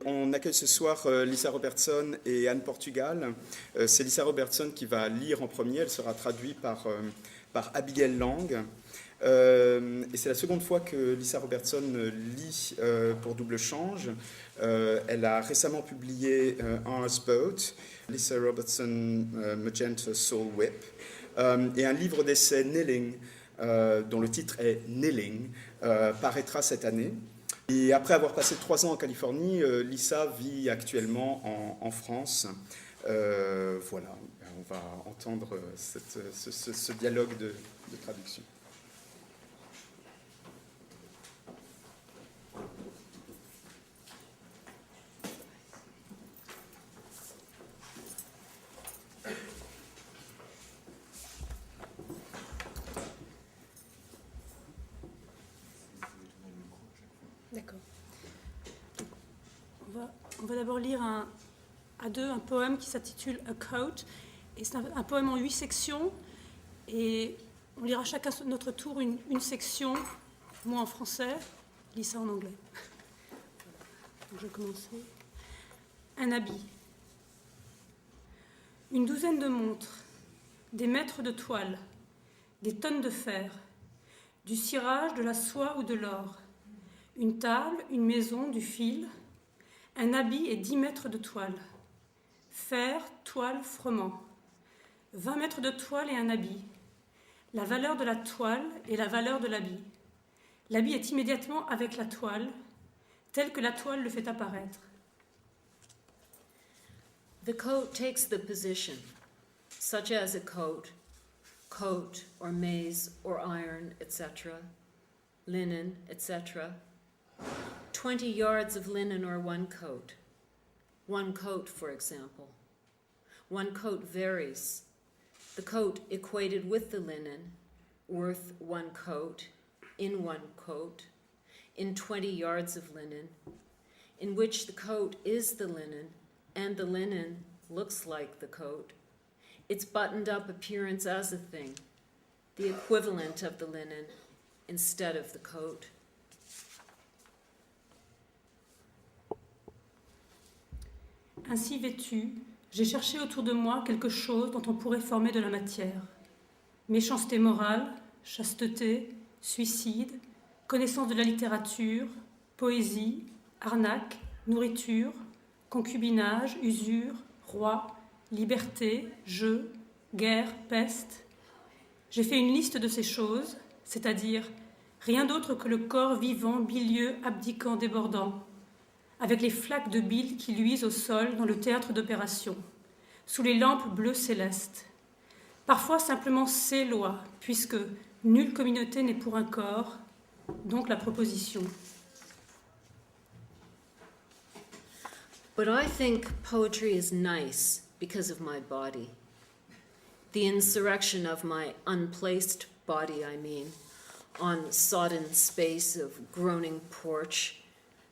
On accueille ce soir Lisa Robertson et Anne Portugal. C'est Lisa Robertson qui va lire en premier. Elle sera traduite par Abigail Lang. Et c'est la seconde fois que Lisa Robertson lit pour Double Change. Elle a récemment publié Hours Boat, Lisa Robertson Magenta Soul Whip, et un livre d'essai Nilling, dont le titre est Nilling, paraîtra cette année. Et après avoir passé 3 ans en Californie, Lisa vit actuellement en France. Voilà, on va entendre ce dialogue de traduction. D'accord. On va d'abord lire à deux un poème qui s'intitule A Coat. Et c'est un poème en 8 sections. Et on lira chacun à notre tour une section, moi en français, Lisa en anglais. Donc je vais commencer. Un habit. Une douzaine de montres, des mètres de toile, des tonnes de fer, du cirage, de la soie ou de l'or. Une table, une maison, du fil, un habit et 10 mètres de toile. Fer, toile, froment. 20 mètres de toile et un habit. La valeur de la toile et la valeur de l'habit. L'habit est immédiatement avec la toile, tel que la toile le fait apparaître. The coat takes the position, such as a coat or maize or iron, etc., linen, etc., 20 yards of linen or one coat. One coat, for example. One coat varies. The coat equated with the linen, worth one coat, in one coat, in 20 yards of linen, in which the coat is the linen, and the linen looks like the coat. Its buttoned-up appearance as a thing, the equivalent of the linen, instead of the coat. Ainsi vêtu, j'ai cherché autour de moi quelque chose dont on pourrait former de la matière. Méchanceté morale, chasteté, suicide, connaissance de la littérature, poésie, arnaque, nourriture, concubinage, usure, roi, liberté, jeu, guerre, peste. J'ai fait une liste de ces choses, c'est-à-dire rien d'autre que le corps vivant, bilieux, abdiquant, débordant, avec les flaques de bile qui luisent au sol dans le théâtre d'opération, sous les lampes bleues célestes. Parfois simplement ces lois, puisque nulle communauté n'est pour un corps, donc la proposition. But I think poetry is nice because of my body. The insurrection of my unplaced body, I mean, on sodden space of groaning porch.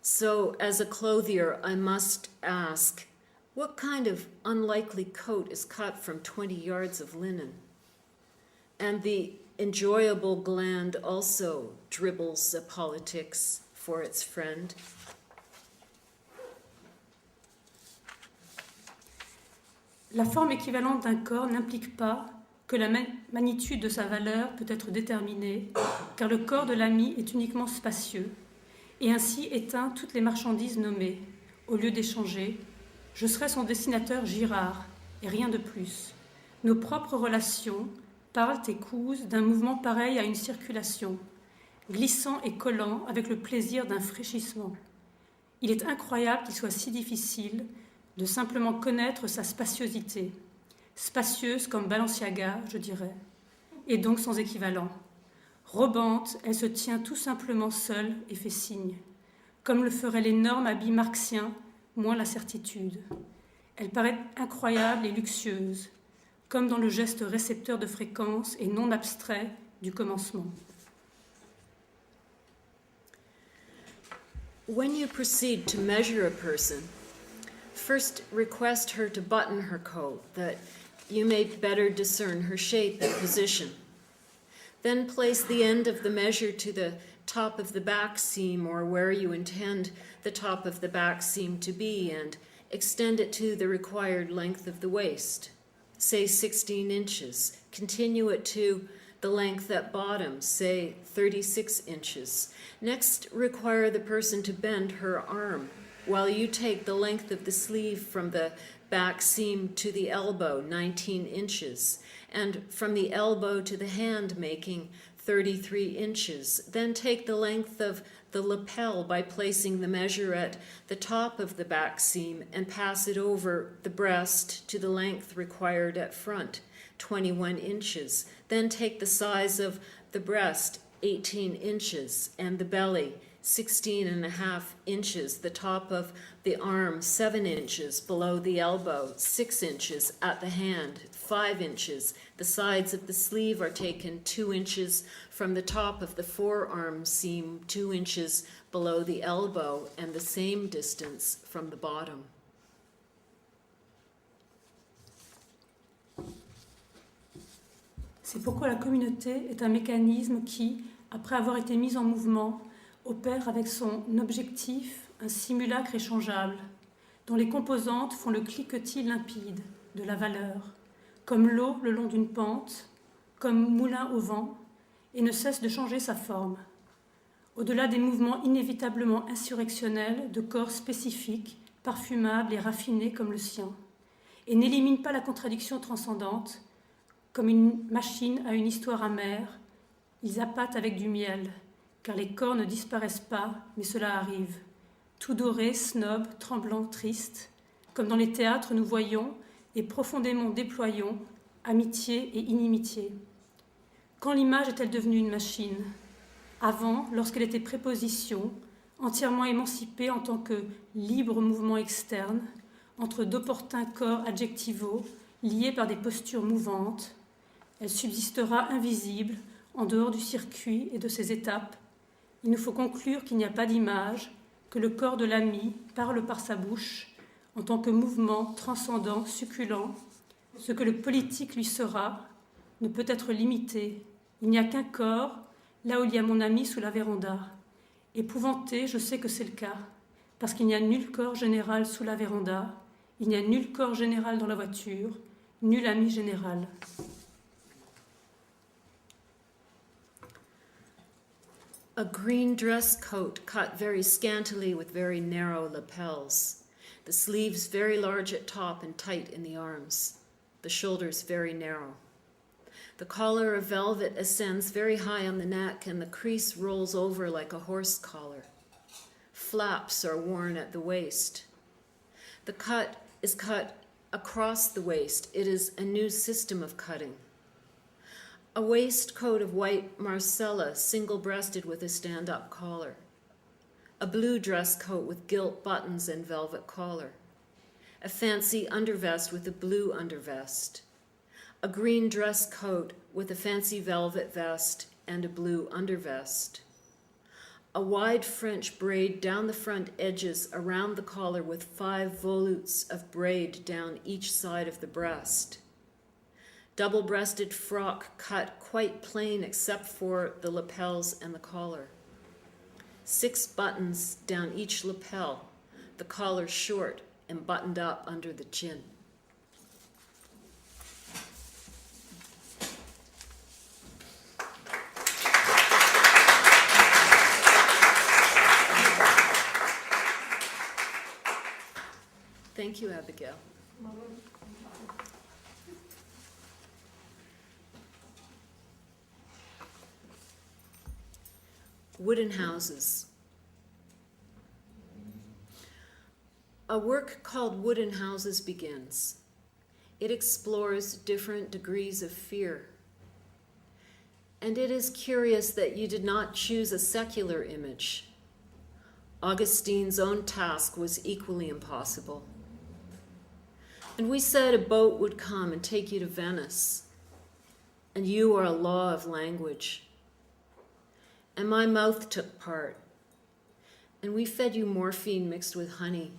So, as a clothier, I must ask, what kind of unlikely coat is cut from 20 yards of linen? And the enjoyable gland also dribbles a politics for its friend. La forme équivalente d'un corps n'implique pas que la magnitude de sa valeur peut être déterminée, car le corps de l'ami est uniquement spacieux, et ainsi éteint toutes les marchandises nommées. Au lieu d'échanger, je serai son dessinateur Girard, et rien de plus. Nos propres relations parlent et cousent d'un mouvement pareil à une circulation, glissant et collant avec le plaisir d'un fraîchissement. Il est incroyable qu'il soit si difficile de simplement connaître sa spaciosité, spacieuse comme Balenciaga, je dirais, et donc sans équivalent. Robante, elle se tient tout simplement seule et fait signe, comme le ferait l'énorme habit marxien, moins la certitude. Elle paraît incroyable et luxueuse, comme dans le geste récepteur de fréquence et non abstrait du commencement. When you proceed to measure a person, first request her to button her coat, that you may better discern her shape and position. Then place the end of the measure to the top of the back seam or where you intend the top of the back seam to be, and extend it to the required length of the waist, say 16 inches. Continue it to the length at bottom, say 36 inches. Next, require the person to bend her arm while you take the length of the sleeve from the back seam to the elbow, 19 inches, and from the elbow to the hand, making 33 inches. Then take the length of the lapel by placing the measure at the top of the back seam and pass it over the breast to the length required at front, 21 inches. Then take the size of the breast, 18 inches, and the belly, 16.5 inches, the top of the arm, 7 inches, below the elbow, 6 inches, at the hand, 5 inches. The sides of the sleeve are taken 2 inches from the top of the forearm seam, 2 inches below the elbow, and the same distance from the bottom. C'est pourquoi la communauté est un mécanisme qui, après avoir été mis en mouvement, opère avec son objectif un simulacre échangeable, dont les composantes font le cliquetis limpide de la valeur, comme l'eau le long d'une pente, comme moulin au vent, et ne cesse de changer sa forme. Au-delà des mouvements inévitablement insurrectionnels de corps spécifiques, parfumables et raffinés comme le sien, et n'élimine pas la contradiction transcendante, comme une machine à une histoire amère, ils appâtent avec du miel, car les corps ne disparaissent pas, mais cela arrive. Tout doré, snob, tremblant, triste, comme dans les théâtres nous voyons et profondément déployons amitié et inimitié. Quand l'image est-elle devenue une machine ? Avant, lorsqu'elle était préposition, entièrement émancipée en tant que libre mouvement externe, entre d'opportuns corps adjectivaux, liés par des postures mouvantes, elle subsistera invisible, en dehors du circuit et de ses étapes. Il nous faut conclure qu'il n'y a pas d'image, que le corps de l'ami parle par sa bouche, en tant que mouvement transcendant, succulent. Ce que le politique lui sera ne peut être limité. Il n'y a qu'un corps, là où il y a mon ami sous la véranda. Épouvanté, je sais que c'est le cas, parce qu'il n'y a nul corps général sous la véranda, il n'y a nul corps général dans la voiture, nul ami général. A green dress coat cut very scantily with very narrow lapels. The sleeves very large at top and tight in the arms. The shoulders very narrow. The collar of velvet ascends very high on the neck and the crease rolls over like a horse collar. Flaps are worn at the waist. The cut is cut across the waist. It is a new system of cutting. A waistcoat of white Marcella, single-breasted with a stand-up collar. A blue dress coat with gilt buttons and velvet collar. A fancy undervest with a blue undervest. A green dress coat with a fancy velvet vest and a blue undervest. A wide French braid down the front edges around the collar with 5 volutes of braid down each side of the breast. Double-breasted frock cut quite plain except for the lapels and the collar. 6 buttons down each lapel, the collar short and buttoned up under the chin. Thank you, Abigail. Wooden houses. A work called Wooden Houses begins. It explores different degrees of fear. And it is curious that you did not choose a secular image. Augustine's own task was equally impossible. And we said a boat would come and take you to Venice, and you are a law of language. And my mouth took part, and we fed you morphine mixed with honey.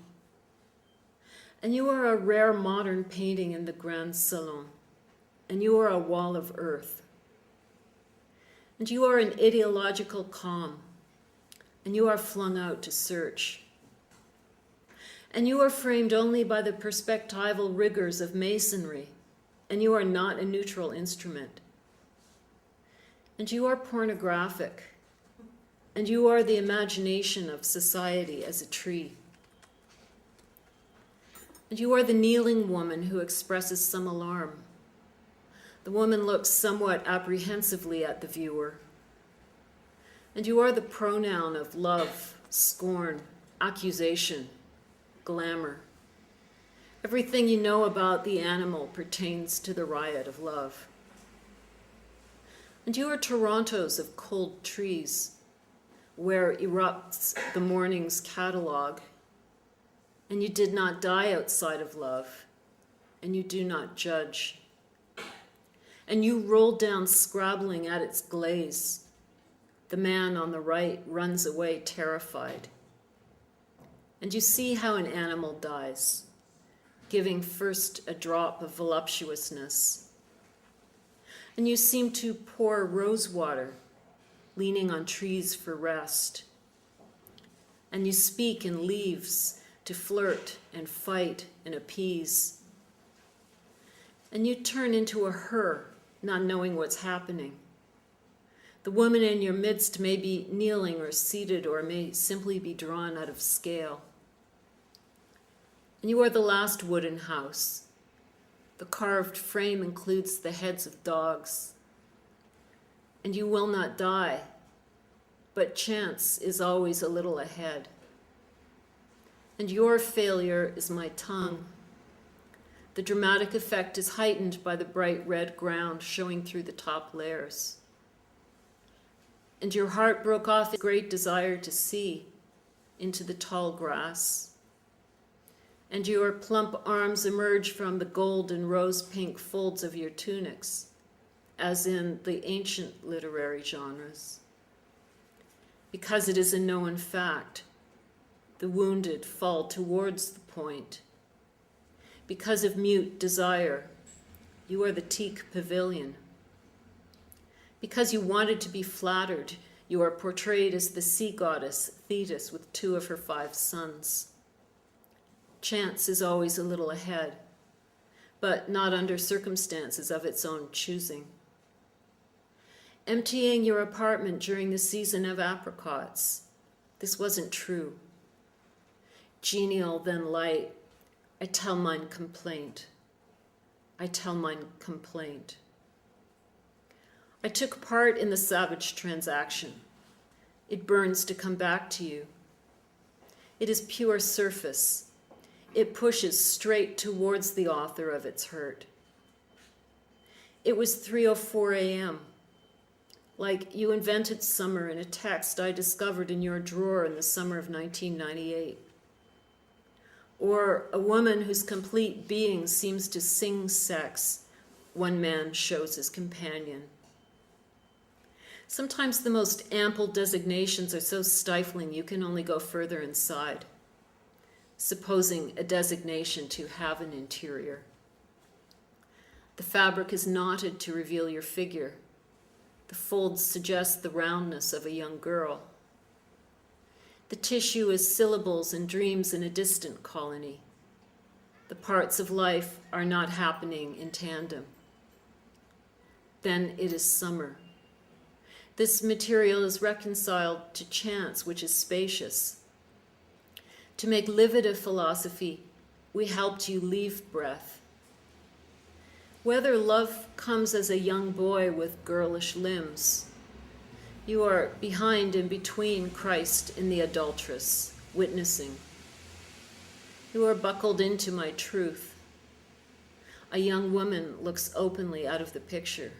And you are a rare modern painting in the Grand Salon, and you are a wall of earth. And you are an ideological calm, and you are flung out to search. And you are framed only by the perspectival rigors of masonry, and you are not a neutral instrument. And you are pornographic, and you are the imagination of society as a tree. And you are the kneeling woman who expresses some alarm. The woman looks somewhat apprehensively at the viewer. And you are the pronoun of love, scorn, accusation, glamour. Everything you know about the animal pertains to the riot of love. And you are Torontos of cold trees, where erupts the morning's catalogue. And you did not die outside of love, and you do not judge. And you roll down scrabbling at its glaze. The man on the right runs away terrified. And you see how an animal dies, giving first a drop of voluptuousness. And you seem to pour rose water, leaning on trees for rest. And you speak in leaves to flirt and fight and appease. And you turn into a her, not knowing what's happening. The woman in your midst may be kneeling or seated or may simply be drawn out of scale. And you are the last wooden house. The carved frame includes the heads of dogs. And you will not die, but chance is always a little ahead. And your failure is my tongue. The dramatic effect is heightened by the bright red ground showing through the top layers. And your heart broke off a great desire to see into the tall grass. And your plump arms emerge from the gold and rose-pink folds of your tunics, as in the ancient literary genres. Because it is a known fact, the wounded fall towards the point. Because of mute desire, you are the teak pavilion. Because you wanted to be flattered, you are portrayed as the sea goddess Thetis with 2 of her 5 sons. Chance is always a little ahead, but not under circumstances of its own choosing. Emptying your apartment during the season of apricots, this wasn't true. Genial, then light, I tell mine complaint. I tell mine complaint. I took part in the savage transaction. It burns to come back to you. It is pure surface. It pushes straight towards the author of its hurt. It was 3:04 a.m., like you invented summer in a text I discovered in your drawer in the summer of 1998. Or a woman whose complete being seems to sing sex, one man shows his companion. Sometimes the most ample designations are so stifling you can only go further inside, supposing a designation to have an interior. The fabric is knotted to reveal your figure. The folds suggest the roundness of a young girl. The tissue is syllables and dreams in a distant colony. The parts of life are not happening in tandem. Then it is summer. This material is reconciled to chance, which is spacious. To make livid a philosophy, we helped you leave breath. Whether love comes as a young boy with girlish limbs, you are behind and between Christ and the adulteress, witnessing. You are buckled into my truth. A young woman looks openly out of the picture.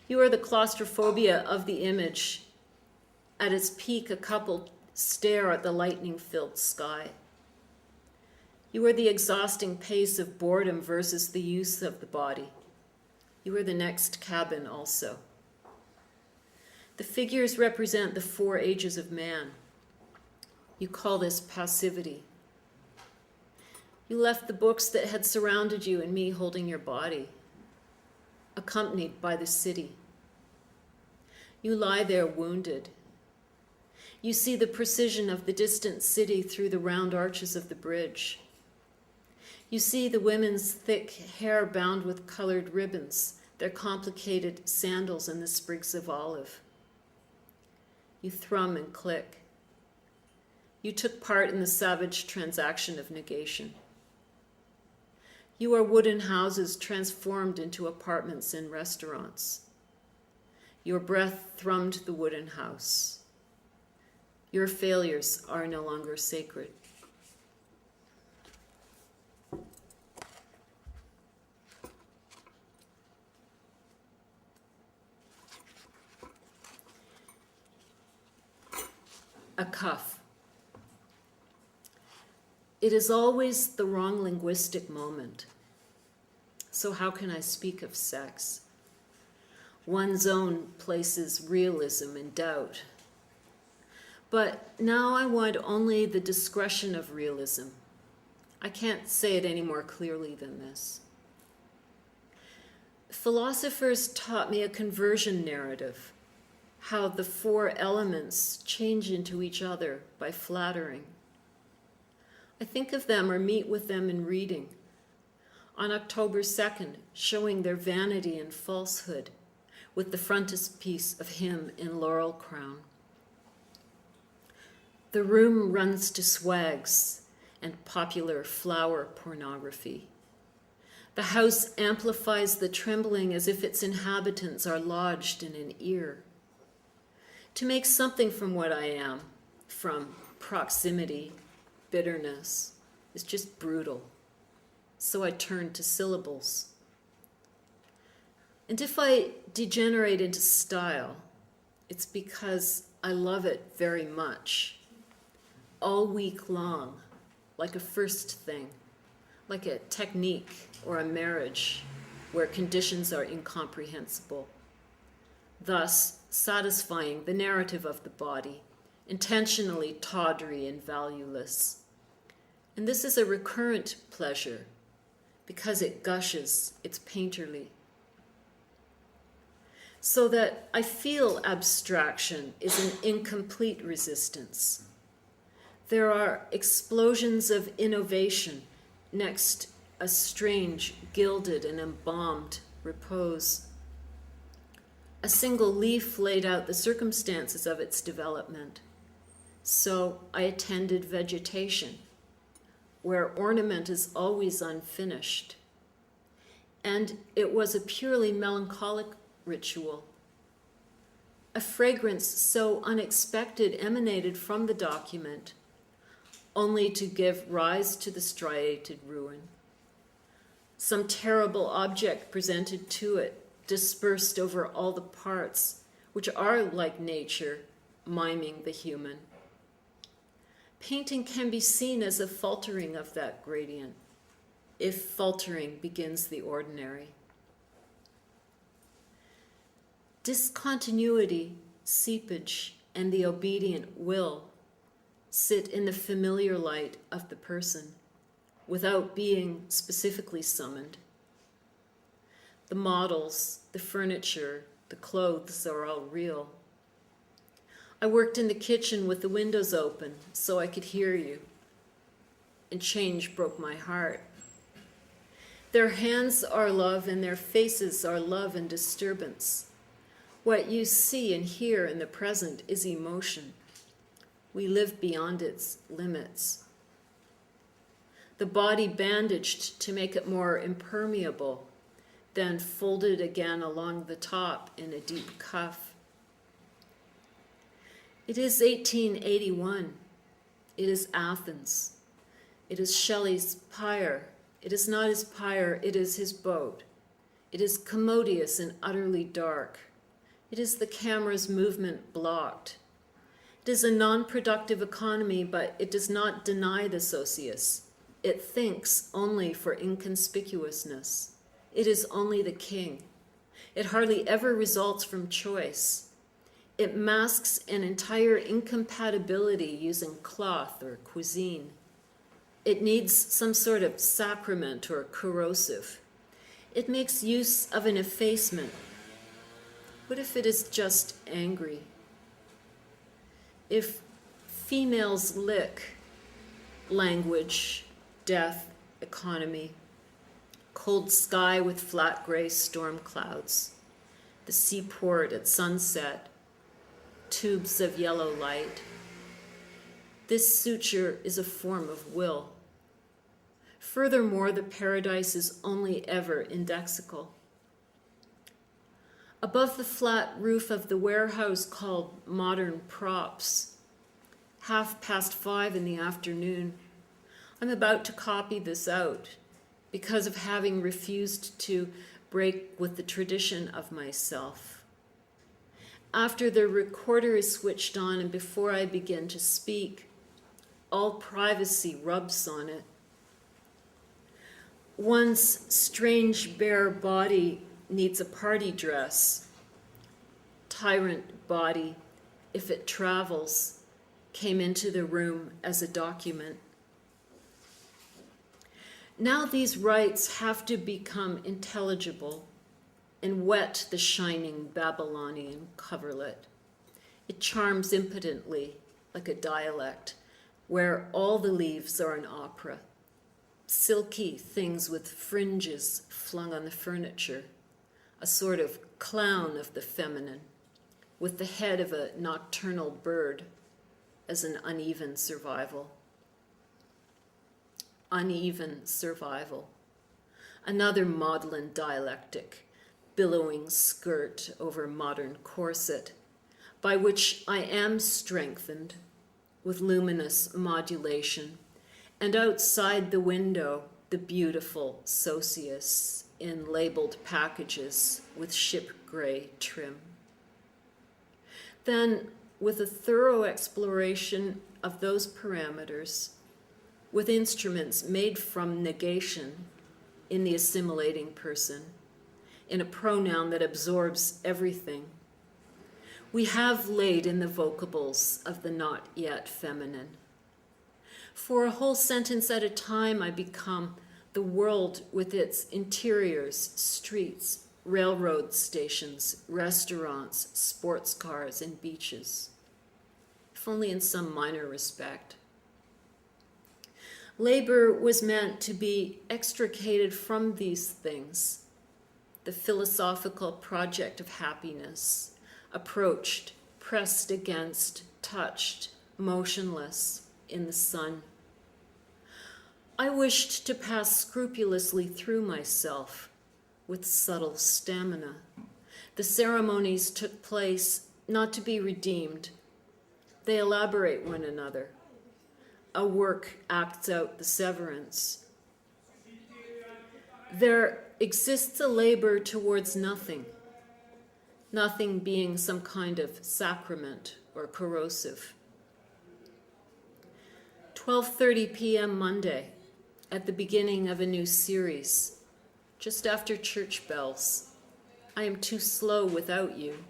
You are the claustrophobia of the image. At its peak, a couple stare at the lightning-filled sky. You are the exhausting pace of boredom versus the use of the body. You are the next cabin also. The figures represent the 4 ages of man. You call this passivity. You left the books that had surrounded you and me holding your body, accompanied by the city. You lie there wounded. You see the precision of the distant city through the round arches of the bridge. You see the women's thick hair bound with colored ribbons, their complicated sandals and the sprigs of olive. You thrum and click. You took part in the savage transaction of negation. You are wooden houses transformed into apartments and restaurants. Your breath thrummed the wooden house. Your failures are no longer sacred. A cuff. It is always the wrong linguistic moment. So how can I speak of sex? One's own places realism in doubt. But now I want only the discretion of realism. I can't say it any more clearly than this. Philosophers taught me a conversion narrative, how the four elements change into each other by flattering. I think of them or meet with them in reading. On October 2nd, showing their vanity and falsehood, with the frontispiece of him in laurel crown. The room runs to swags and popular flower pornography. The house amplifies the trembling as if its inhabitants are lodged in an ear. To make something from what I am, from proximity, bitterness, is just brutal. So I turn to syllables. And if I degenerate into style, it's because I love it very much. All week long, like a first thing, like a technique or a marriage where conditions are incomprehensible, thus satisfying the narrative of the body, intentionally tawdry and valueless. And this is a recurrent pleasure because it gushes, it's painterly. So that I feel abstraction is an incomplete resistance. There are explosions of innovation next a strange, gilded and embalmed repose. A single leaf laid out the circumstances of its development. So I attended vegetation, where ornament is always unfinished. And it was a purely melancholic ritual. A fragrance so unexpected emanated from the document, only to give rise to the striated ruin. Some terrible object presented to it, dispersed over all the parts, which are like nature, miming the human. Painting can be seen as a faltering of that gradient, if faltering begins the ordinary. Discontinuity, seepage, and the obedient will sit in the familiar light of the person without being specifically summoned. The models, the furniture, the clothes are all real. I worked in the kitchen with the windows open so I could hear you, and change broke my heart. Their hands are love and their faces are love and disturbance. What you see and hear in the present is emotion. We live beyond its limits. The body bandaged to make it more impermeable, then folded again along the top in a deep cuff. It is 1881. It is Athens. It is Shelley's pyre. It is not his pyre, it is his boat. It is commodious and utterly dark. It is the camera's movement blocked. It is a non-productive economy, but it does not deny the socius. It thinks only for inconspicuousness. It is only the king. It hardly ever results from choice. It masks an entire incompatibility using cloth or cuisine. It needs some sort of sacrament or corrosive. It makes use of an effacement. What if it is just angry? If females lick, language, death, economy, cold sky with flat gray storm clouds, the seaport at sunset, tubes of yellow light. This suture is a form of will. Furthermore, the paradise is only ever indexical. Above the flat roof of the warehouse called Modern Props, 5:30 in the afternoon, I'm about to copy this out because of having refused to break with the tradition of myself. After the recorder is switched on and before I begin to speak, all privacy rubs on it. One's strange bare body needs a party dress. Tyrant body, if it travels, came into the room as a document. Now these rites have to become intelligible and wet the shining Babylonian coverlet. It charms impotently, like a dialect, where all the leaves are an opera, silky things with fringes flung on the furniture, a sort of clown of the feminine, with the head of a nocturnal bird as an uneven survival. Uneven survival. Another maudlin dialectic, billowing skirt over modern corset, by which I am strengthened with luminous modulation, and outside the window, the beautiful Socius in labeled packages with ship gray trim. Then, with a thorough exploration of those parameters, with instruments made from negation in the assimilating person, in a pronoun that absorbs everything, we have laid in the vocables of the not yet feminine. For a whole sentence at a time, I become the world with its interiors, streets, railroad stations, restaurants, sports cars, and beaches, if only in some minor respect. Labor was meant to be extricated from these things, the philosophical project of happiness, approached, pressed against, touched, motionless in the sun. I wished to pass scrupulously through myself with subtle stamina. The ceremonies took place not to be redeemed. They elaborate one another. A work acts out the severance. There exists a labor towards nothing, nothing being some kind of sacrament or corrosive. 12:30 p.m. Monday, at the beginning of a new series, just after church bells. I am too slow without you,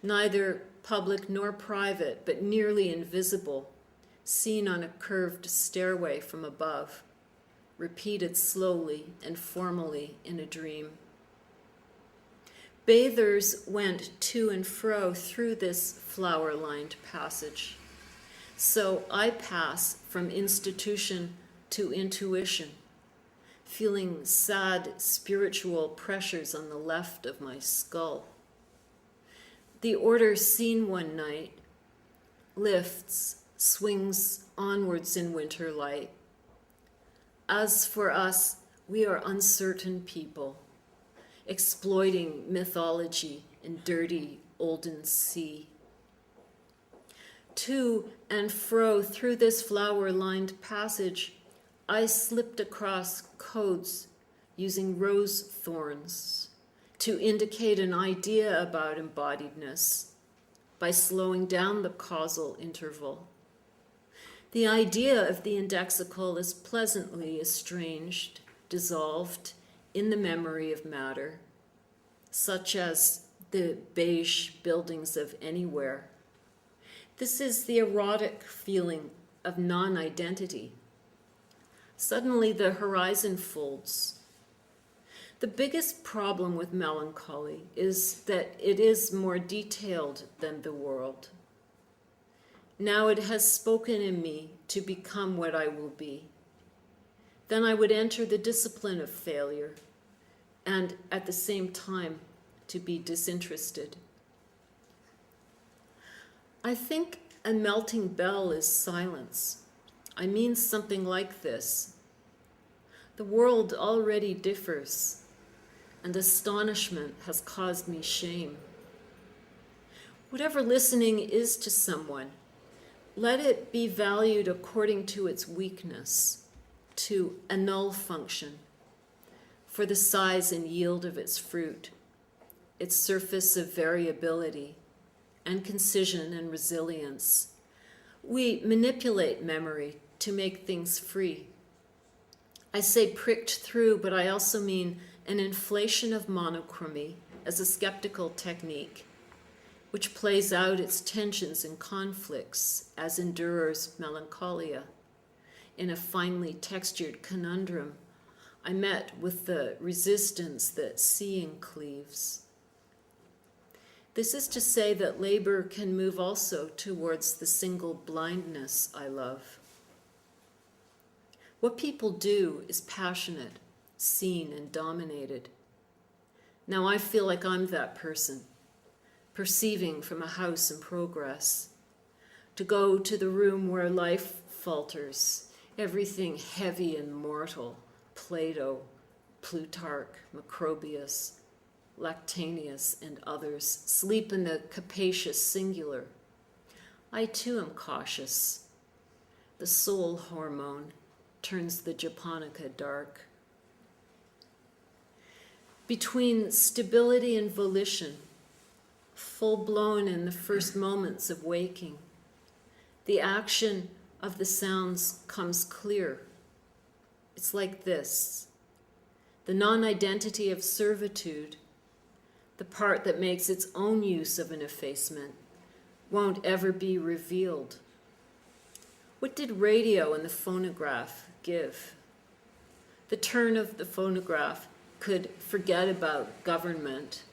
neither public nor private, but nearly invisible, seen on a curved stairway from above, repeated slowly and formally in a dream. Bathers went to and fro through this flower-lined passage. So I pass from institution to intuition, feeling sad spiritual pressures on the left of my skull. The order seen one night lifts, swings onwards in winter light. As for us, we are uncertain people, exploiting mythology in dirty olden sea. To and fro through this flower-lined passage, I slipped across codes using rose thorns to indicate an idea about embodiedness by slowing down the causal interval. The idea of the indexical is pleasantly estranged, dissolved in the memory of matter, such as the beige buildings of anywhere. This is the erotic feeling of non-identity. Suddenly the horizon folds. The biggest problem with melancholy is that it is more detailed than the world. Now it has spoken in me to become what I will be. Then I would enter the discipline of failure and at the same time to be disinterested. I think a melting bell is silence. I mean something like this. The world already differs, and astonishment has caused me shame. Whatever listening is to someone, let it be valued according to its weakness, to a null function, for the size and yield of its fruit, its surface of variability, and concision and resilience. We manipulate memory to make things free. I say pricked through, but I also mean an inflation of monochromy as a skeptical technique, which plays out its tensions and conflicts as in Durer's Melancholia. In a finely textured conundrum, I met with the resistance that seeing cleaves. This is to say that labor can move also towards the single blindness I love. What people do is passionate, seen, and dominated. Now I feel like I'm that person, perceiving from a house in progress, to go to the room where life falters, everything heavy and mortal, Plato, Plutarch, Macrobius, Lactanius, and others, sleep in the capacious singular. I too am cautious. The soul hormone turns the japonica dark. Between stability and volition, full-blown in the first moments of waking, the action of the sounds comes clear. It's like this: the non-identity of servitude, the part that makes its own use of an effacement, won't ever be revealed. What did radio and the phonograph give? The turn of the phonograph could forget about government,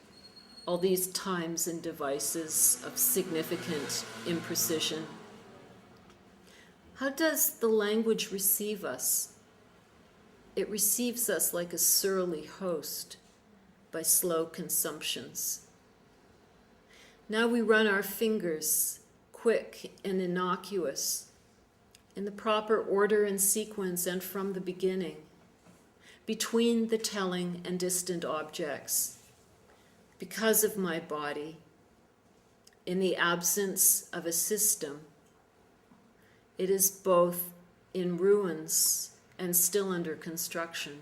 all these times and devices of significant imprecision. How does the language receive us? It receives us like a surly host, by slow consumptions. Now we run our fingers, quick and innocuous, in the proper order and sequence and from the beginning, between the telling and distant objects, because of my body, in the absence of a system. It is both in ruins and still under construction.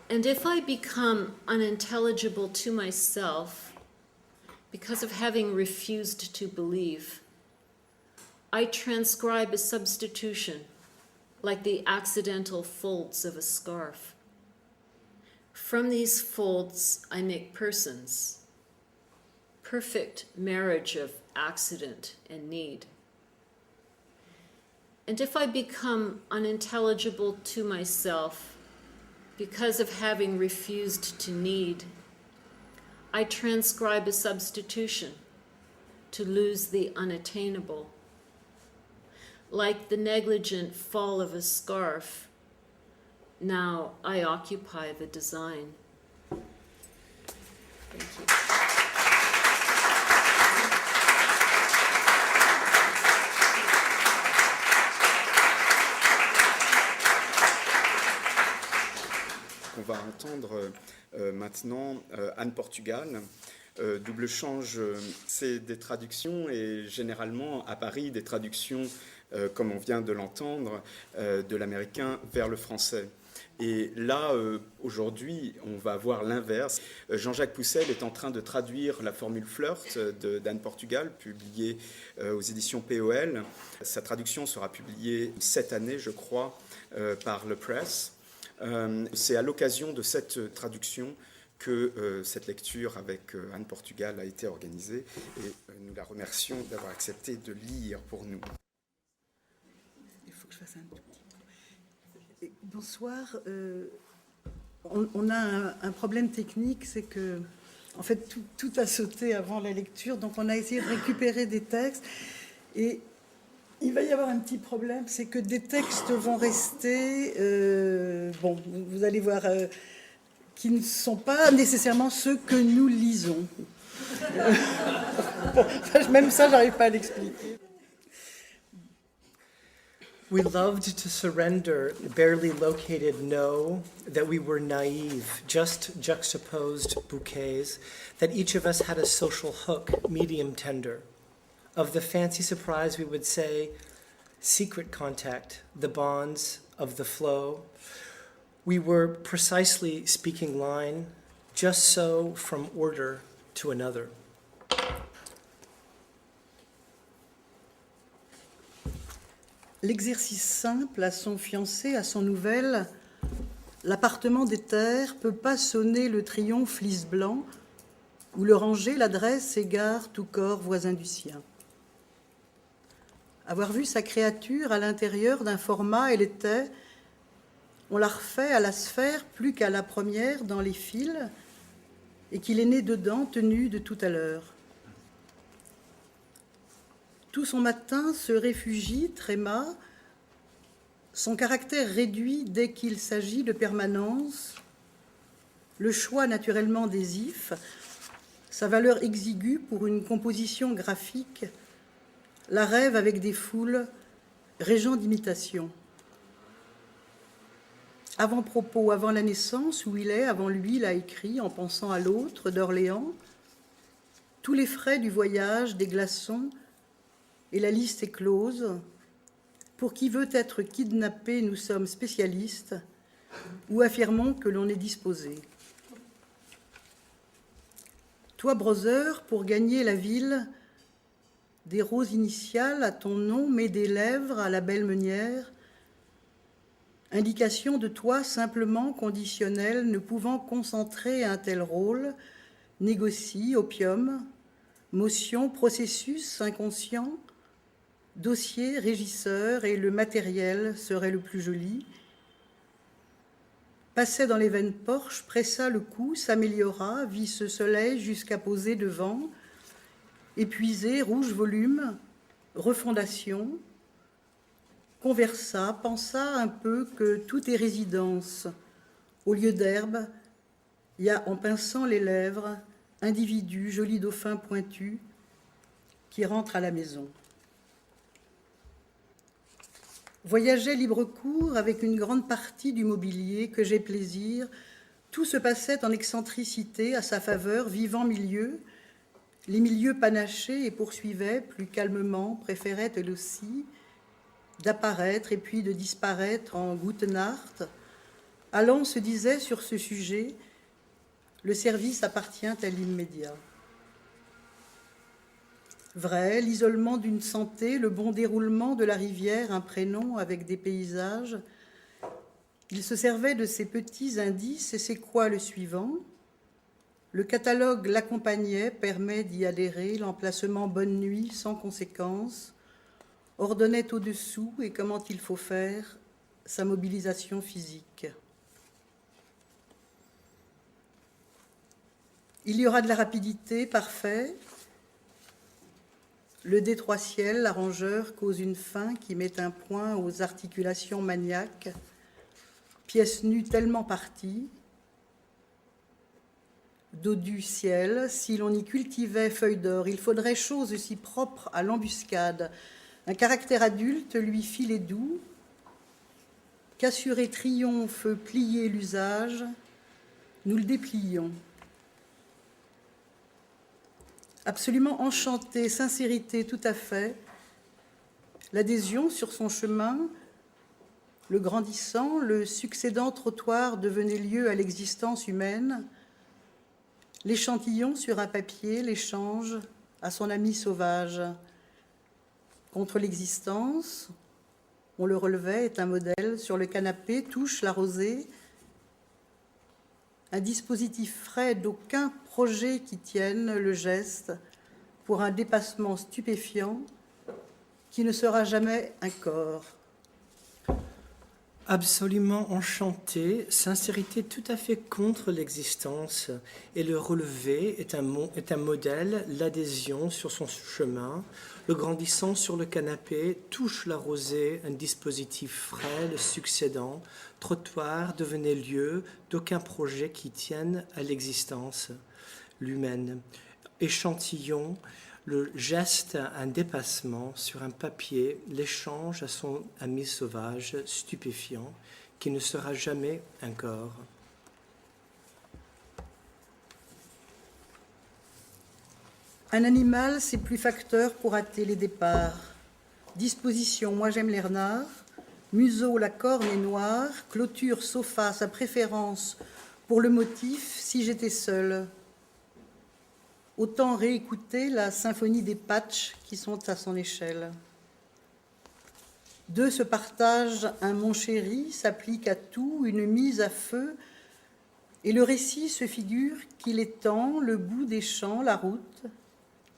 And if I become unintelligible to myself because of having refused to believe, I transcribe a substitution like the accidental folds of a scarf. From these folds, I make persons, perfect marriage of accident and need. And if I become unintelligible to myself because of having refused to need, I transcribe a substitution to lose the unattainable. Like the negligent fall of a scarf, now I occupy the design. Thank you. On va entendre maintenant Anne Portugal. Double change, c'est des traductions et généralement à Paris des traductions, comme on vient de l'entendre, de l'américain vers le français. Et là, aujourd'hui, on va voir l'inverse. Jean-Jacques Poucel est en train de traduire la Formule Flirt d'Anne Portugal, publiée aux éditions P.O.L. Sa traduction sera publiée cette année, je crois, par le Presse. C'est à l'occasion de cette traduction que cette lecture avec Anne Portugal a été organisée et nous la remercions d'avoir accepté de lire pour nous. Il faut que je fasse un tout petit peu. Bonsoir. On a un problème technique, c'est que, en fait, tout a sauté avant la lecture, donc on a essayé de récupérer des textes, et il va y avoir un petit problème, c'est que des textes vont rester, bon, vous allez voir, qui ne sont pas nécessairement ceux que nous lisons. Bon, même ça, j'arrive pas à l'expliquer. We loved to surrender, barely located know that we were naive, just juxtaposed bouquets, that each of us had a social hook, medium tender. Of the fancy surprise, we would say, secret contact, the bonds of the flow. We were precisely speaking line, just so from order to another. L'exercice simple à son fiancé, à son Nouvelle, l'appartement des terres peut pas sonner le triomphe lys blanc, où le ranger, l'adresse égare tout corps voisin du sien. Avoir vu sa créature à l'intérieur d'un format, elle était, on la refait à la sphère plus qu'à la première dans les fils, et qu'il est né dedans, tenu de tout à l'heure. Tout son matin se réfugie, tréma, son caractère réduit dès qu'il s'agit de permanence, le choix naturellement des ifs, sa valeur exiguë pour une composition graphique, la rêve avec des foules, régent d'imitation. Avant-propos, avant la naissance, où il est, avant lui, il a écrit, en pensant à l'autre, d'Orléans, tous les frais du voyage, des glaçons, et la liste est close. Pour qui veut être kidnappé, nous sommes spécialistes, ou affirmons que l'on est disposé. Toi, brother, pour gagner la ville, des roses initiales à ton nom, mets des lèvres à la belle meunière, indication de toi simplement conditionnelle, ne pouvant concentrer un tel rôle, négocie, opium, motion, processus inconscient, dossier, régisseur, et le matériel serait le plus joli. Passait dans les veines porches, pressa le cou, s'améliora, vit ce soleil jusqu'à poser devant, épuisé, rouge volume, refondation, conversa, pensa un peu que tout est résidence. Au lieu d'herbe, il y a, en pinçant les lèvres, individu, joli dauphin pointu, qui rentre à la maison. Voyageais libre cours avec une grande partie du mobilier que j'ai plaisir. Tout se passait en excentricité à sa faveur, vivant milieu. Les milieux panachés et poursuivaient, plus calmement, préféraient elle aussi, d'apparaître et puis de disparaître en Gouttenacht. Allant se disait sur ce sujet, le service appartient à l'immédiat. Vrai, l'isolement d'une santé, le bon déroulement de la rivière, un prénom avec des paysages. Il se servait de ces petits indices, et c'est quoi le suivant ? Le catalogue l'accompagnait, permet d'y adhérer, l'emplacement bonne nuit sans conséquence, ordonnait au-dessous et comment il faut faire sa mobilisation physique. Il y aura de la rapidité, parfait. Le détroit ciel, l'arrangeur, cause une fin qui met un point aux articulations maniaques. Pièce nue tellement partie. Dodu ciel, si l'on y cultivait feuilles d'or, il faudrait chose si propre à l'embuscade. Un caractère adulte lui filait doux. Qu'assuré triomphe, plier l'usage, nous le déplions. Absolument enchanté, sincérité tout à fait, l'adhésion sur son chemin, le grandissant, le succédant trottoir devenait lieu à l'existence humaine, l'échantillon sur un papier, l'échange à son ami sauvage. Contre l'existence, on le relevait, est un modèle, sur le canapé, touche la rosée, un dispositif frais d'aucun projet qui tienne le geste pour un dépassement stupéfiant qui ne sera jamais un corps. Absolument enchanté, sincérité tout à fait contre l'existence, et le relevé est un modèle, l'adhésion sur son chemin, le grandissant sur le canapé, touche la rosée, un dispositif frais, le succédant, trottoir devenait lieu d'aucun projet qui tienne à l'existence, l'humaine. Échantillon, le geste, un dépassement sur un papier, l'échange à son ami sauvage, stupéfiant, qui ne sera jamais un corps. Un animal, c'est plus facteur pour hâter les départs. Disposition, moi j'aime les renards. Museau, la corne est noire. Clôture, sofa, sa préférence pour le motif, si j'étais seule. Autant réécouter la symphonie des patchs qui sont à son échelle. Deux se partagent un mon chéri, s'applique à tout, une mise à feu, et le récit se figure qu'il étend le bout des champs, la route,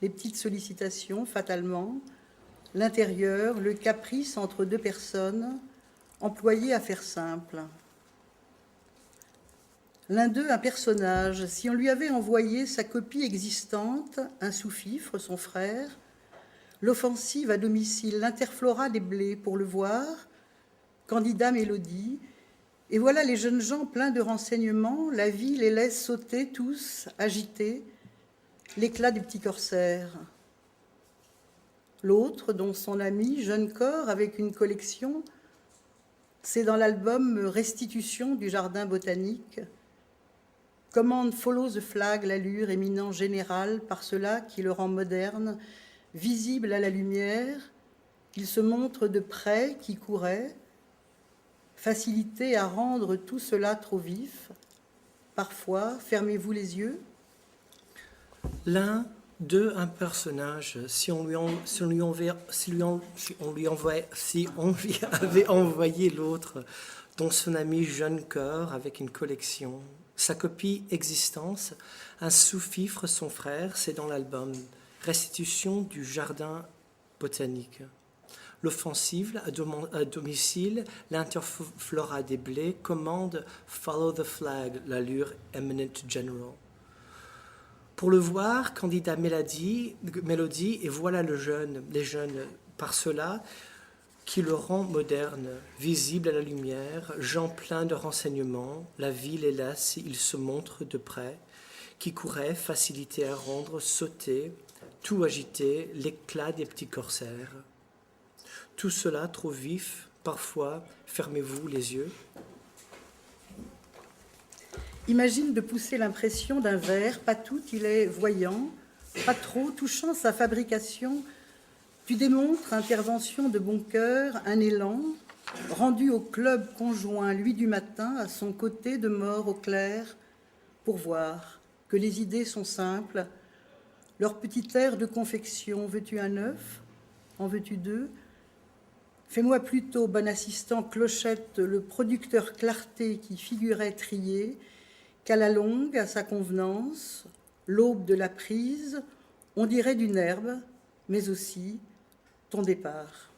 les petites sollicitations, fatalement, l'intérieur, le caprice entre deux personnes, employées à faire simple. L'un d'eux, un personnage, si on lui avait envoyé sa copie existante, un sous-fifre, son frère, l'offensive à domicile, l'interflora des blés pour le voir, candidat mélodie, et voilà les jeunes gens pleins de renseignements, la vie les laisse sauter tous, agités, l'éclat des petits corsaires. L'autre, dont son ami, jeune corps avec une collection, c'est dans l'album Restitution du jardin botanique. Commande follow the flag, l'allure éminent générale, par cela qui le rend moderne, visible à la lumière, qu'il se montre de près, qui courait, facilité à rendre tout cela trop vif. Parfois, fermez-vous les yeux. L'un d'eux, un personnage, si on lui avait envoyé l'autre, dont son ami jeune cœur avec une collection, sa copie existence, un sous-fifre, son frère, c'est dans l'album Restitution du jardin botanique. L'offensive à domicile, l'interflora des blés, commande Follow the flag, l'allure Eminent General. Pour le voir, candidat mélodie, et voilà les jeunes, par cela qui le rend moderne, visible à la lumière, gens pleins de renseignements, la vie les laisse, il se montre de près, qui courait, facilité à rendre, sauter, tout agité, l'éclat des petits corsaires. Tout cela trop vif, parfois, fermez-vous les yeux. Imagine de pousser l'impression d'un verre, pas tout, il est voyant, pas trop, touchant sa fabrication. Tu démontres, intervention de bon cœur, un élan, rendu au club conjoint, lui du matin, à son côté de mort au clair, pour voir que les idées sont simples. Leur petit air de confection, veux-tu un œuf? En veux-tu deux? Fais-moi plutôt, bon assistant, clochette, le producteur clarté qui figurait trié, qu'à la longue, à sa convenance, l'aube de la prise, on dirait d'une herbe, mais aussi ton départ.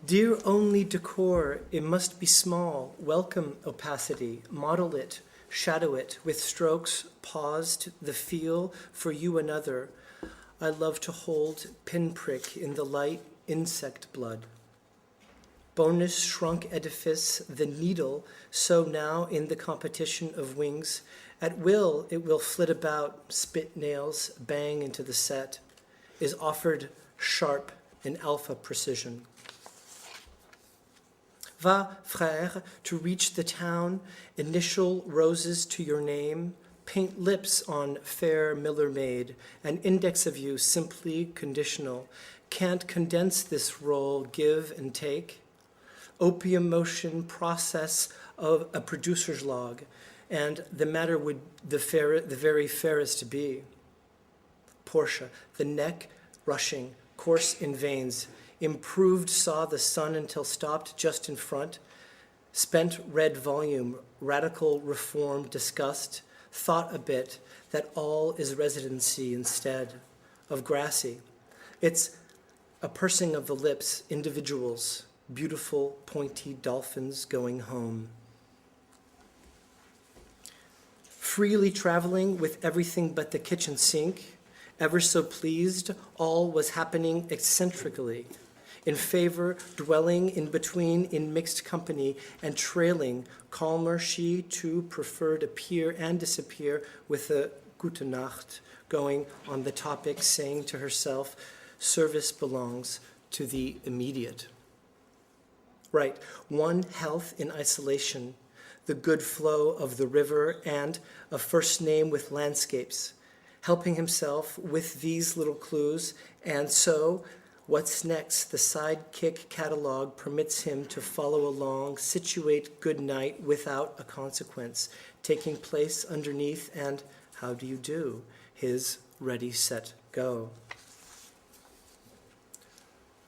Dear only decor, it must be small, welcome opacity, model it, shadow it, with strokes paused, the feel for you another. I love to hold pinprick in the light insect blood. Bonus shrunk edifice, the needle, so now in the competition of wings, at will it will flit about, spit nails, bang into the set, is offered sharp in alpha precision. Va, frère, to reach the town, initial roses to your name, paint lips on fair Miller maid, an index of you simply conditional, can't condense this role, give and take, opium motion process of a producer's log, and the matter would the very fairest be. Portia, the neck rushing, course in veins, improved saw the sun until stopped just in front, spent red volume, radical reform discussed, thought a bit that all is residency instead of grassy. It's a pursing of the lips, individuals, beautiful pointy dolphins going home. Freely traveling with everything but the kitchen sink, ever so pleased, all was happening eccentrically, in favor, dwelling in between in mixed company, and trailing, calmer she too preferred appear and disappear with a gute Nacht going on the topic, saying to herself, service belongs to the immediate. Right, one health in isolation, the good flow of the river, and a first name with landscapes, helping himself with these little clues, and so, what's next, the sidekick catalog permits him to follow along, situate good night without a consequence, taking place underneath, and how do you do? His ready, set, go.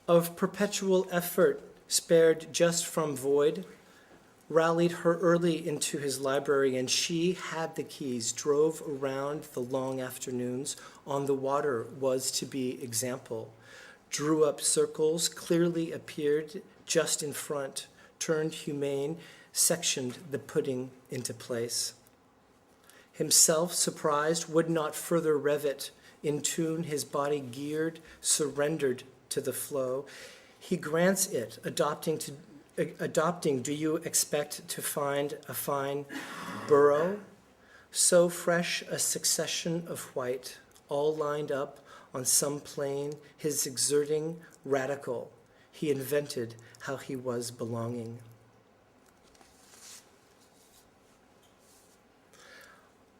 Of perpetual effort, spared just from void, rallied her early into his library, and she had the keys, drove around the long afternoons. On the water was to be example. Drew up circles, clearly appeared just in front, turned humane, sectioned the pudding into place. Himself, surprised, would not further rev it, in tune, his body geared, surrendered to the flow. He grants it, adopting, do you expect to find a fine burrow? So fresh a succession of white, all lined up on some plane, his exerting radical. He invented how he was belonging.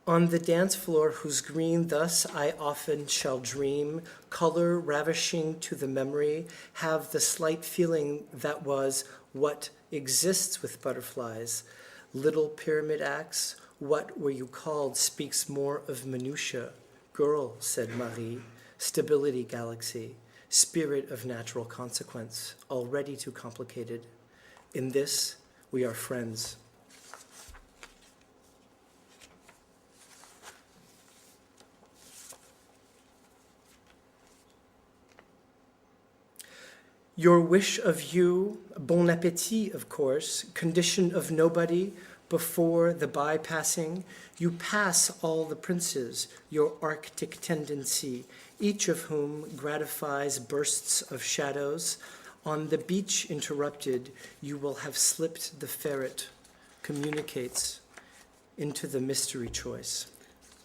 On the dance floor whose green thus I often shall dream, color ravishing to the memory, have the slight feeling that was what exists with butterflies. Little pyramid acts, what were you called, speaks more of minutiae. Girl, said Marie, stability galaxy, spirit of natural consequence, already too complicated. In this, we are friends. Your wish of you, bon appétit, of course, condition of nobody before the bypassing. You pass all the princes, your arctic tendency, each of whom gratifies bursts of shadows. On the beach interrupted, you will have slipped the ferret, communicates into the mystery choice.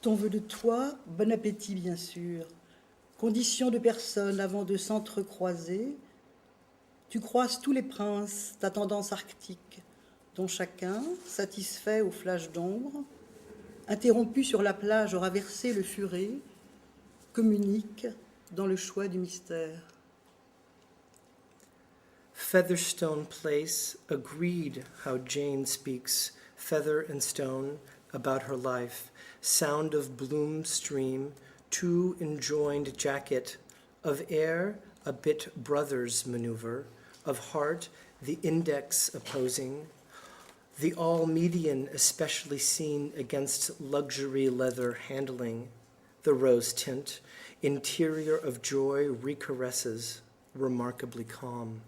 Ton vœu de toi, bon appétit bien sûr, condition de personne avant de s'entrecroiser. Tu croises tous les princes, ta tendance arctique, dont chacun, satisfait au flash d'ombre, interrompu sur la plage aura versé le furet, communique dans le choix du mystère. Featherstone Place, agreed how Jane speaks, feather and stone, about her life, sound of bloom stream, two enjoined jacket, of air a bit brothers maneuver, of heart the index opposing, the all-median especially seen against luxury leather handling, the rose tint, interior of joy recaresses, remarkably calm.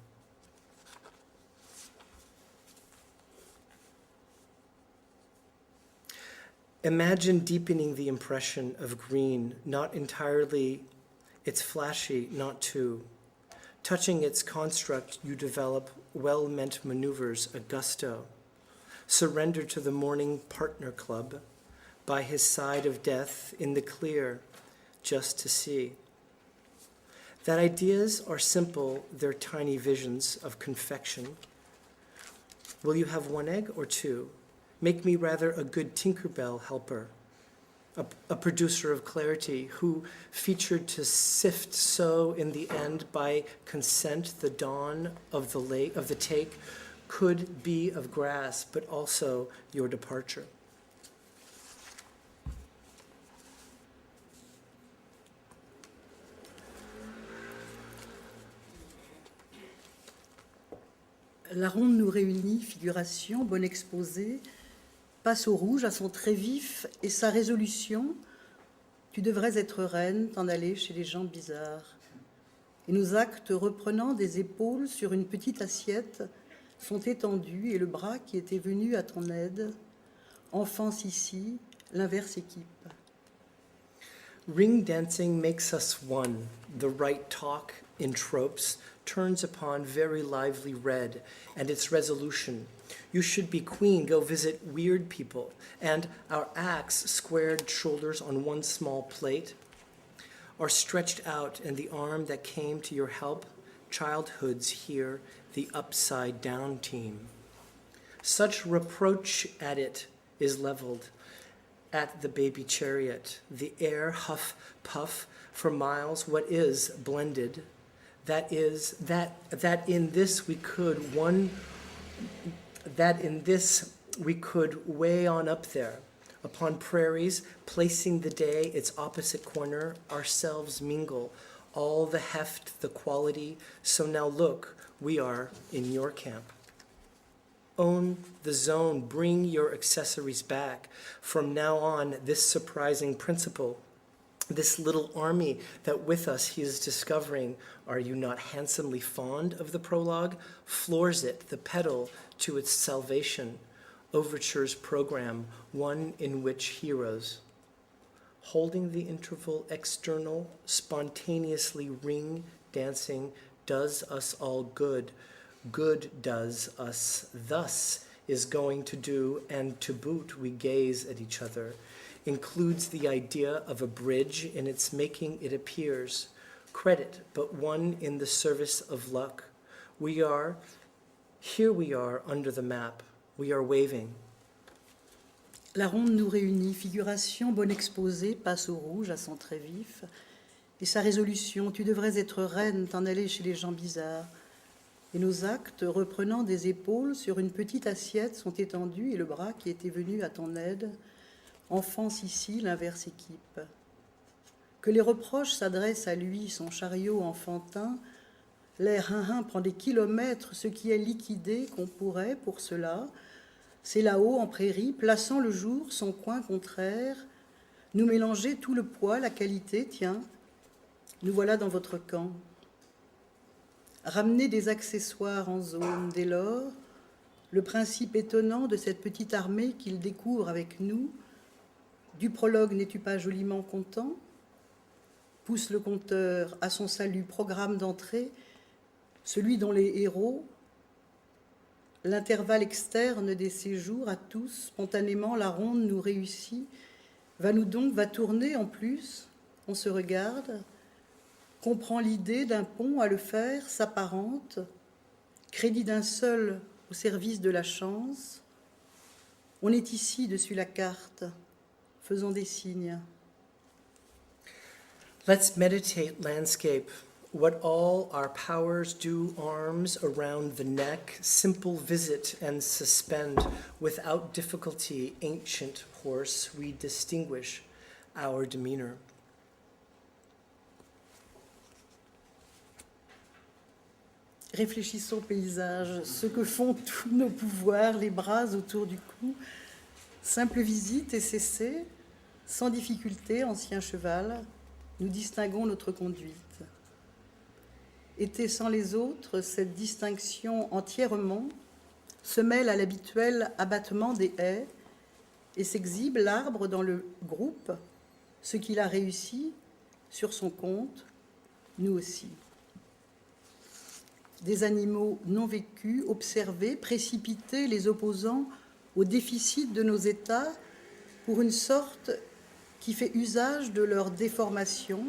Imagine deepening the impression of green, not entirely, it's flashy, not too. Touching its construct, you develop well-meant maneuvers, a gusto. Surrender to the morning partner club, by his side of death, in the clear, just to see. That ideas are simple, they're tiny visions of confection. Will you have one egg or two? Make me rather a good Tinkerbell helper, a producer of clarity who featured to sift so in the end by consent the dawn of the take could be of grass, but also your departure. La ronde nous réunit, figuration, bon exposé, passe au rouge à son trait vif et sa résolution. Tu devrais être reine, t'en aller chez les gens bizarres. et nos actes reprenant des épaules sur une petite assiette sont étendus et le bras qui était venu à ton aide enfonce ici l'inverse équipe. Ring dancing makes us one. The right talk in tropes turns upon very lively red, and its resolution. You should be queen, go visit weird people. And our acts, squared shoulders on one small plate, are stretched out, and the arm that came to your help, childhood's here, the upside down team. Such reproach at it is leveled at the baby chariot, the air huff puff for miles, what is blended, that in this we could way on up there, upon prairies, placing the day its opposite corner, ourselves mingle, all the heft, the quality, so now look, we are in your camp. Own the zone, bring your accessories back. From now on, this surprising principle, this little army that with us he is discovering, are you not handsomely fond of the prologue? Floors it, the pedal to its salvation. Overture's program, one in which heroes, holding the interval external, spontaneously ring dancing, does us all good. Good does us thus is going to do, and to boot we gaze at each other, includes the idea of a bridge in its making it appears, credit but one in the service of luck. Here we are under the map, we are waving. La ronde nous réunit, figuration, bon exposé, passe au rouge à son trait vif, et sa résolution, tu devrais être reine, t'en aller chez les gens bizarres. Et nos actes, reprenant des épaules sur une petite assiette, sont étendus et le bras qui était venu à ton aide enfonce ici l'inverse équipe. Que les reproches s'adressent à lui, son chariot enfantin, l'air hin prend des kilomètres, ce qui est liquidé qu'on pourrait pour cela, c'est là-haut en prairie, plaçant le jour, son coin contraire, nous mélanger tout le poids, la qualité, tiens, nous voilà dans votre camp. Ramener des accessoires en zone dès lors, le principe étonnant de cette petite armée qu'il découvre avec nous, du prologue n'es-tu pas joliment content? Pousse le compteur à son salut, programme d'entrée, celui dont les héros, l'intervalle externe des séjours à tous, spontanément la ronde nous réussit, va tourner en plus, on se regarde, comprend l'idée d'un pont à le faire, s'apparente, crédit d'un seul au service de la chance. On est ici dessus la carte, faisons des signes. Let's meditate landscape, what all our powers do, arms around the neck, simple visit and suspend, without difficulty, ancient horse, we distinguish our demeanor. Réfléchissons au paysage, ce que font tous nos pouvoirs, les bras autour du cou. Simple visite et cessez, sans difficulté, ancien cheval, nous distinguons notre conduite. Était sans les autres, cette distinction entièrement se mêle à l'habituel abattement des haies et s'exhibe l'arbre dans le groupe, ce qu'il a réussi sur son compte, nous aussi. Des animaux non vécus, observés, précipités, les opposant au déficit de nos états pour une sorte qui fait usage de leur déformation,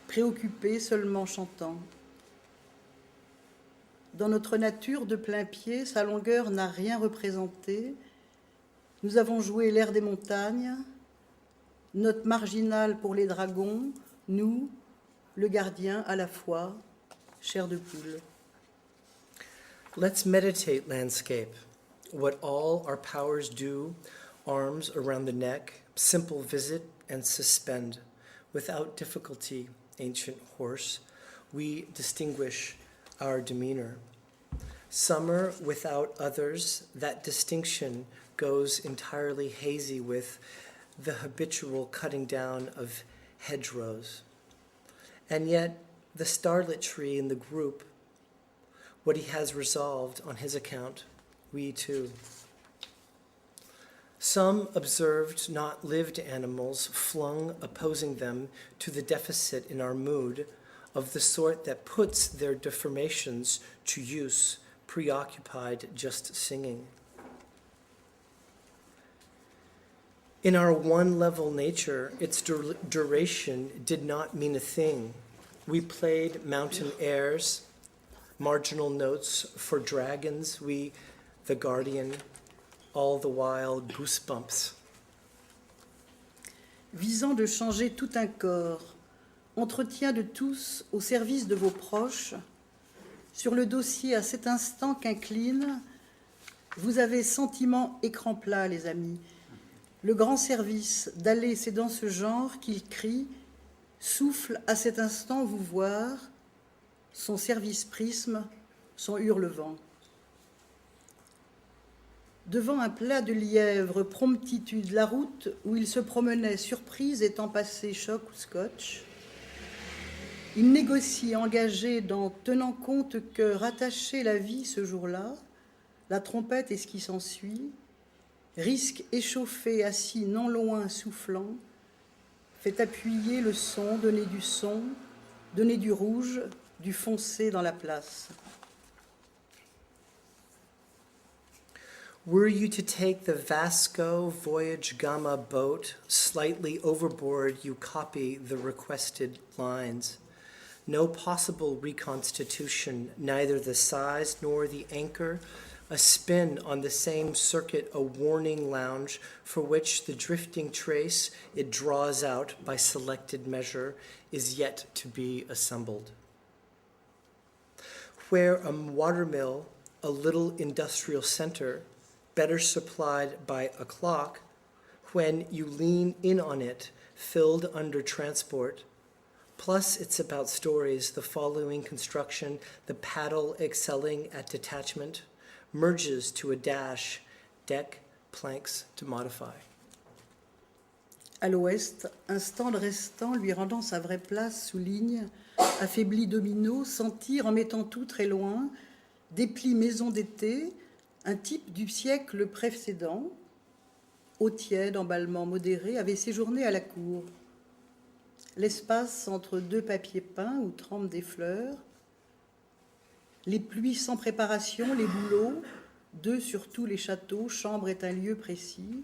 préoccupés seulement chantant. Dans notre nature de plein pied, sa longueur n'a rien représenté. Nous avons joué l'air des montagnes, note marginale pour les dragons, nous, le gardien à la fois, chair de poule. Let's meditate landscape, what all our powers do, arms around the neck, simple visit and suspend. Without difficulty, ancient horse, we distinguish our demeanor. Summer without others, that distinction goes entirely hazy with the habitual cutting down of hedgerows. And yet, the starlet tree in the group, what he has resolved on his account, we too. Some observed, not lived animals flung opposing them to the deficit in our mood of the sort that puts their deformations to use, preoccupied just singing. In our one-level nature, its duration did not mean a thing. We played mountain airs, marginal notes for dragons, we, the guardian, all the while goosebumps. Visant de changer tout un corps, entretien de tous au service de vos proches, sur le dossier à cet instant qu'incline, vous avez sentiment écran plat, les amis. Le grand service d'aller, c'est dans ce genre qu'il crie, souffle à cet instant vous voir, son service prisme, son hurlevent. Devant un plat de lièvre, promptitude, la route où il se promenait, surprise étant passée choc ou scotch. Il négocie, engagé dans tenant compte que rattacher la vie ce jour-là, la trompette et ce qui s'ensuit, risque échauffé, assis non loin, soufflant, fait appuyer le son, donner du rouge, du foncé dans la place. Were you to take the Vasco Voyage Gamma boat slightly overboard, you copy the requested lines. No possible reconstitution, neither the size nor the anchor, a spin on the same circuit, a warning lounge for which the drifting trace it draws out by selected measure is yet to be assembled. Where a watermill, a little industrial center, better supplied by a clock, when you lean in on it, filled under transport. Plus, it's about stories, the following construction, the paddle excelling at detachment, merges to a dash, deck, planks to modify. À l'ouest, un stand restant lui rendant sa vraie place souligne, affaibli domino, sentir en mettant tout très loin, déplie maison d'été, un type du siècle précédent, eau tiède, emballement modéré, avait séjourné à la cour. L'espace entre deux papiers peints où trempent des fleurs, les pluies sans préparation, les bouleaux, deux sur tous les châteaux, chambre est un lieu précis,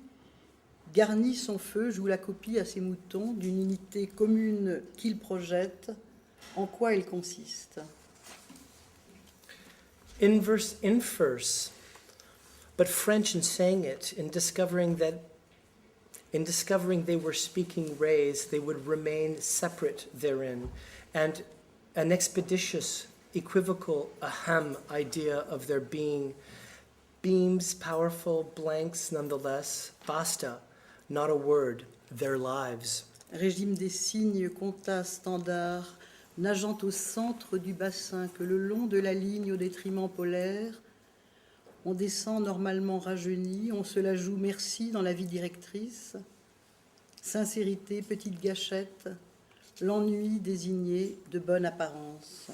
garni son feu, joue la copie à ses moutons d'une unité commune qu'il projette, en quoi elle consiste. Inverse, but French in saying it, in discovering they were speaking rays, they would remain separate therein, and an expeditious, equivocal, ahem idea of their being, beams, powerful, blanks nonetheless, basta, not a word, their lives. Régime des signes, compta standard, nageant au centre du bassin, que le long de la ligne au détriment polaire, on descend normalement rajeuni, on se la joue merci dans la vie directrice, sincérité, petite gâchette, l'ennui désigné de bonne apparence.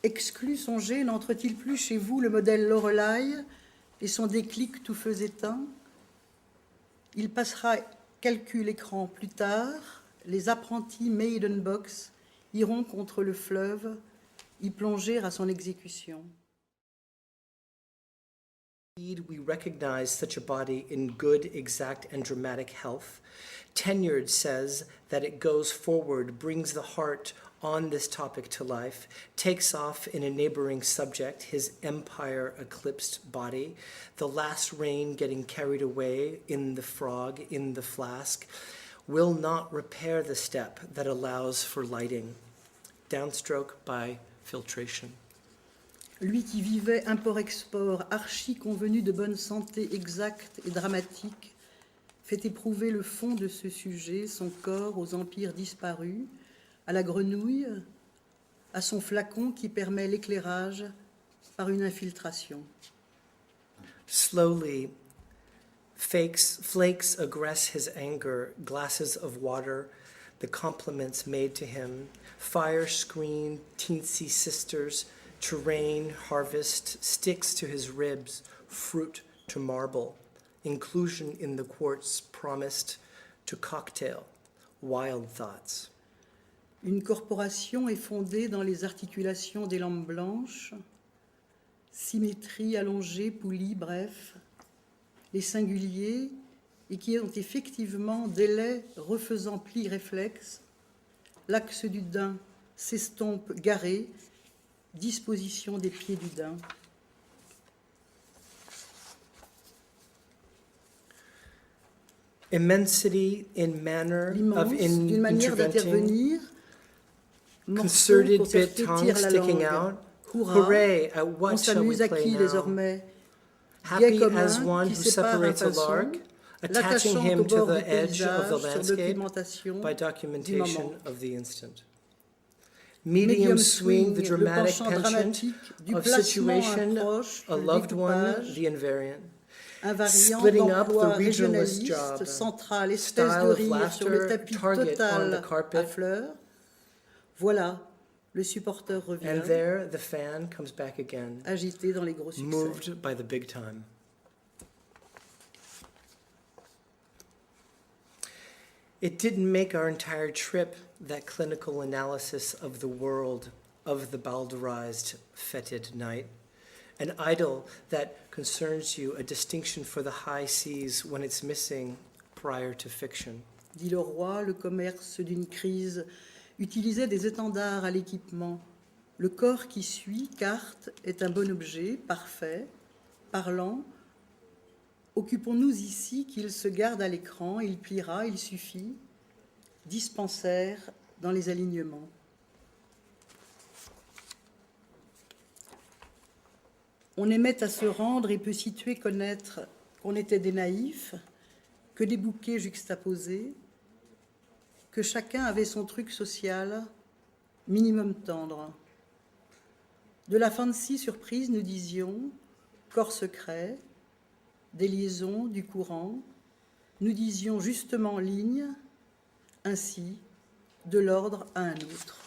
Exclu songer, n'entre-t-il plus chez vous le modèle Lorelai et son déclic tout feu éteint? Il passera calcul écran plus tard, les apprentis Maiden Box iront contre le fleuve y plonger à son exécution. Indeed, we recognize such a body in good, exact, and dramatic health. Tenured says that it goes forward, brings the heart on this topic to life, takes off in a neighboring subject, his empire-eclipsed body, the last rain getting carried away in the frog, in the flask, will not repair the step that allows for lighting. Downstroke by filtration. Lui qui vivait import-export, archi-convenu de bonne santé exacte et dramatique, fait éprouver le fond de ce sujet, son corps aux empires disparus, à la grenouille, à son flacon qui permet l'éclairage par une infiltration. Slowly, flakes aggress his anger, glasses of water, the compliments made to him, fire screen, teensy sisters, terrain, harvest, sticks to his ribs, fruit to marble, inclusion in the quartz promised to cocktail, wild thoughts. Une corporation est fondée dans les articulations des lampes blanches, symétrie allongée, poulie, bref, les singuliers, et qui ont effectivement délai refaisant pli réflexe, l'axe du daim s'estompe garé, disposition des pieds du daim. Immensity in manner of L'immense, d'une manière interventing, d'intervenir, morceau concerted pour faire bit pétir tongue la sticking langue. out. Hurrah, Hooray, at on what shall we s'amuse à play qui now? désormais? Happy Guet commun as one qui who sépare un separates a pinson, lark, attaching l'attachant him au to bord the du edge of the paysage sur landscape documentation by du documentation moment. of the instant. Medium swing, the le dramatic penchant penchant dramatique du of placement situation, approche, a le loved one, découpage, the invariant. un variant Splitting up d'emploi the regionalist régionaliste, job, central, espèce style de of rire sur le laughter, tapis target on total the carpet. à fleurs. Voilà, le supporter And revient, there the fan comes back again, agité dans les gros succès. moved by the big time. It didn't make our entire trip that clinical analysis of the world of the balderized, fetid night, an idyll that concerns you, a distinction for the high seas when it's missing prior to fiction. Dit le roi, le commerce d'une crise utilisait des étendards à l'équipement. Le corps qui suit, carte, est un bon objet, parfait, parlant. Occupons-nous ici qu'il se garde à l'écran, il pliera, il suffit. Dispensaire dans les alignements. On aimait à se rendre et peut situer connaître qu'on était des naïfs, que des bouquets juxtaposés, que chacun avait son truc social, minimum tendre. De la fancy surprise, nous disions, corps secret, des liaisons, du courant, nous disions justement ligne, ainsi, de l'ordre à un autre.